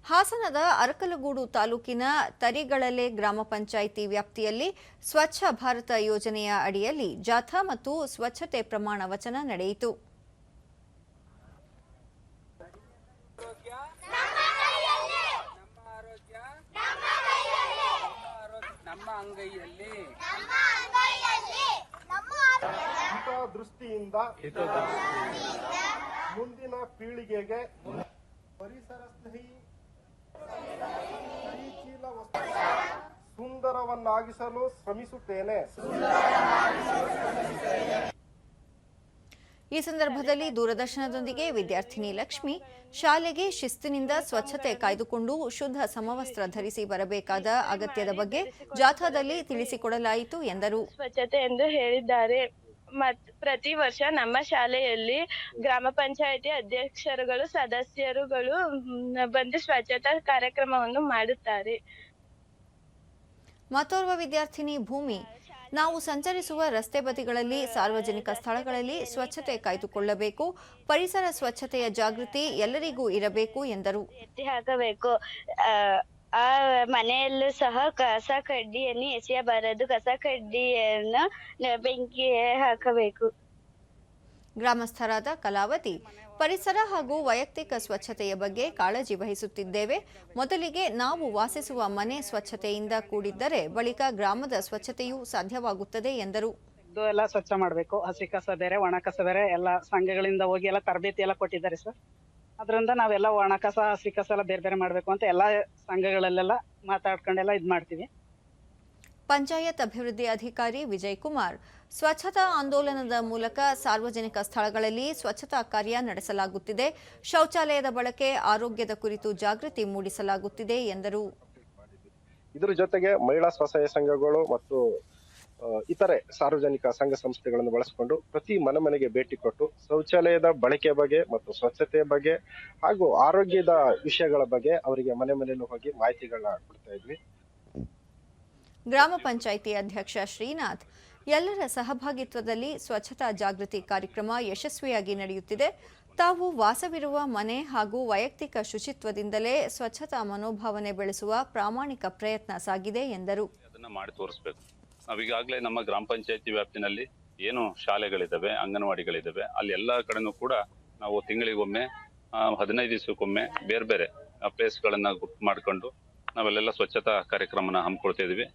ಹಾಸನದ ಅರಕಲಗೂಡು ತಾಲೂಕಿನ ತರಿಗಳಲೆ ಗ್ರಾಮ ಪಂಚಾಯಿತಿ ವ್ಯಾಪ್ತಿಯಲ್ಲಿ ಸ್ವಚ್ಛ ಭಾರತ ಯೋಜನೆಯ ಅಡಿಯಲ್ಲಿ ಜಾಥಾ ಮತ್ತು ಸ್ವಚ್ಛತೆ ಪ್ರಮಾಣ ವಚನ ನಡೆಯಿತು. ದೃಷ್ಟಿಯಿಂದ ಮುಂದಿನ ಪೀಳಿಗೆಗೆ ಪರಿಸರ ಸ್ನೇಹಿ ಸುಂದರವನ್ನಾಗಿಸಲು ಶ್ರಮಿಸುತ್ತೇನೆ. ಈ ಸಂದರ್ಭದಲ್ಲಿ ದೂರದರ್ಶನದೊಂದಿಗೆ ವಿದ್ಯಾರ್ಥಿನಿ ಲಕ್ಷ್ಮಿ ಶಾಲೆಗೆ ಶಿಸ್ತಿನಿಂದ ಸ್ವಚ್ಛತೆ ಕಾಯ್ದುಕೊಂಡು ಶುದ್ಧ ಸಮವಸ್ತ್ರ ಧರಿಸಿ ಬರಬೇಕಾದ ಅಗತ್ಯದ ಬಗ್ಗೆ ಜಾಥಾದಲ್ಲಿ ತಿಳಿಸಿಕೊಡಲಾಯಿತು ಎಂದರು. ಸ್ವಚ್ಛತೆ ಎಂದು ಹೇಳಿದ್ದಾರೆ. ಪ್ರತಿ ವರ್ಷ ನಮ್ಮ ಶಾಲೆಯಲ್ಲಿ ಗ್ರಾಮ ಪಂಚಾಯಿತಿ ಅಧ್ಯಕ್ಷರುಗಳು ಸದಸ್ಯರುಗಳು ಬಂದು ಸ್ವಚ್ಛತಾ ಕಾರ್ಯಕ್ರಮವನ್ನು ಮಾಡುತ್ತಾರೆ. ಮತ್ತೋರ್ವ ವಿದ್ಯಾರ್ಥಿನಿ ಭೂಮಿ, ನಾವು ಸಂಚರಿಸುವ ರಸ್ತೆ ಬದಿಗಳಲ್ಲಿ ಸಾರ್ವಜನಿಕ ಸ್ಥಳಗಳಲ್ಲಿ ಸ್ವಚ್ಛತೆ ಕಾಯ್ದುಕೊಳ್ಳಬೇಕು, ಪರಿಸರ ಸ್ವಚ್ಛತೆಯ ಜಾಗೃತಿ ಎಲ್ಲರಿಗೂ ಇರಬೇಕು ಎಂದರು. ಎತ್ತಿ ಹಾಕಬೇಕು. ಆ ಮನೆಯಲ್ಲೂ ಸಹ ಕಸ ಕಡ್ಡಿಯನ್ನು ಎಸೆಯಬಾರದು. ಕಸ ಕಡ್ಡಿಯನ್ನು ಬೆಂಕಿ ಹಾಕಬೇಕು. ಗ್ರಾಮಸ್ಥರಾದ ಕಲಾವತಿ, ಪರಿಸರ ಹಾಗೂ ವೈಯಕ್ತಿಕ ಸ್ವಚ್ಛತೆಯ ಬಗ್ಗೆ ಕಾಳಜಿ ವಹಿಸುತ್ತಿದ್ದೇವೆ. ಮೊದಲಿಗೆ ನಾವು ವಾಸಿಸುವ ಮನೆ ಸ್ವಚ್ಛತೆಯಿಂದ ಕೂಡಿದ್ದರೆ ಬಳಿಕ ಗ್ರಾಮದ ಸ್ವಚ್ಛತೆಯೂ ಸಾಧ್ಯವಾಗುತ್ತದೆ ಎಂದರು. ಎಲ್ಲ ಸ್ವಚ್ಛ ಮಾಡಬೇಕು. ಹಸಿ ಕಸ ಬೇರೆ, ಒಣ ಕಸ ಬೇರೆ, ಎಲ್ಲ ಸಂಘಗಳಿಂದ ಹೋಗಿ ಎಲ್ಲ ತರಬೇತಿ ಎಲ್ಲ ಕೊಟ್ಟಿದ್ದಾರೆ ಸರ್. ಅದರಿಂದ ನಾವೆಲ್ಲ ಒಣ ಕಸ ಹಸಿ ಕಸ ಎಲ್ಲ ಬೇರೆ ಬೇರೆ ಮಾಡಬೇಕು ಅಂತ ಎಲ್ಲ ಸಂಘಗಳಲ್ಲೆಲ್ಲ ಮಾತಾಡ್ಕೊಂಡೆಲ್ಲ ಇದ್ ಮಾಡ್ತೀವಿ. ಪಂಚಾಯತ್ ಅಭಿವೃದ್ಧಿ ಅಧಿಕಾರಿ ವಿಜಯ್ ಕುಮಾರ್, ಸ್ವಚ್ಛತಾ ಆಂದೋಲನದ ಮೂಲಕ ಸಾರ್ವಜನಿಕ ಸ್ಥಳಗಳಲ್ಲಿ ಸ್ವಚ್ಛತಾ ಕಾರ್ಯ ನಡೆಸಲಾಗುತ್ತಿದೆ. ಶೌಚಾಲಯದ ಬಳಕೆ, ಆರೋಗ್ಯದ ಕುರಿತು ಜಾಗೃತಿ ಮೂಡಿಸಲಾಗುತ್ತಿದೆ ಎಂದರು. ಇದರ ಜೊತೆಗೆ ಮಹಿಳಾ ಸ್ವಸಹಾಯ ಸಂಘಗಳು ಮತ್ತು ಇತರೆ ಸಾರ್ವಜನಿಕ ಸಂಘ ಸಂಸ್ಥೆಗಳನ್ನು ಬಳಸಿಕೊಂಡು ಪ್ರತಿ ಮನೆಗೆ ಭೇಟಿ ಕೊಟ್ಟು ಶೌಚಾಲಯದ ಬಳಕೆ ಬಗ್ಗೆ ಮತ್ತು ಸ್ವಚ್ಛತೆಯ ಬಗ್ಗೆ ಹಾಗೂ ಆರೋಗ್ಯದ ವಿಷಯಗಳ ಬಗ್ಗೆ ಅವರಿಗೆ ಮನೆಯಲ್ಲೂ ಹೋಗಿ ಮಾಹಿತಿಗಳನ್ನ ಕೊಡ್ತಾ ಇದ್ವಿ. ಗ್ರಾಮ ಪಂಚಾಯಿತಿ ಅಧ್ಯಕ್ಷ ಶ್ರೀನಾಥ್, ಎಲ್ಲರ ಸಹಭಾಗಿತ್ವದಲ್ಲಿ ಸ್ವಚ್ಛತಾ ಜಾಗೃತಿ ಕಾರ್ಯಕ್ರಮ ಯಶಸ್ವಿಯಾಗಿ ನಡೆಯುತ್ತಿದೆ. ತಾವು ವಾಸವಿರುವ ಮನೆ ಹಾಗೂ ವೈಯಕ್ತಿಕ ಶುಚಿತ್ವದಿಂದಲೇ ಸ್ವಚ್ಛತಾ ಮನೋಭಾವನೆ ಬೆಳೆಸುವ ಪ್ರಾಮಾಣಿಕ ಪ್ರಯತ್ನ ಸಾಗಿದೆ ಎಂದರು. ಅದನ್ನ ಮಾಡಿ ತೋರಿಸಬೇಕು. ನಾವೀಗಾಗಲೇ ನಮ್ಮ ಗ್ರಾಮ ಪಂಚಾಯತಿ ವ್ಯಾಪ್ತಿನಲ್ಲಿ ಏನು ಶಾಲೆಗಳಿದ್ದಾವೆ, ಅಂಗನವಾಡಿಗಳಿದ್ದಾವೆ, ಅಲ್ಲಿ ಎಲ್ಲ ಕಡೆನೂ ಕೂಡ ನಾವು ತಿಂಗಳಿಗೊಮ್ಮೆ 15 ದಿವಸಕ್ಕೊಮ್ಮೆ ಬೇರೆ ಬೇರೆ ಪ್ಲೇಸ್ಗಳನ್ನ ಗುರ್ತು ಮಾಡಿಕೊಂಡು ನಾವೆಲ್ಲ ಸ್ವಚ್ಛತಾ ಕಾರ್ಯಕ್ರಮನ ಹಮ್ಮಿಕೊಳ್ತಾ ಇದೀವಿ.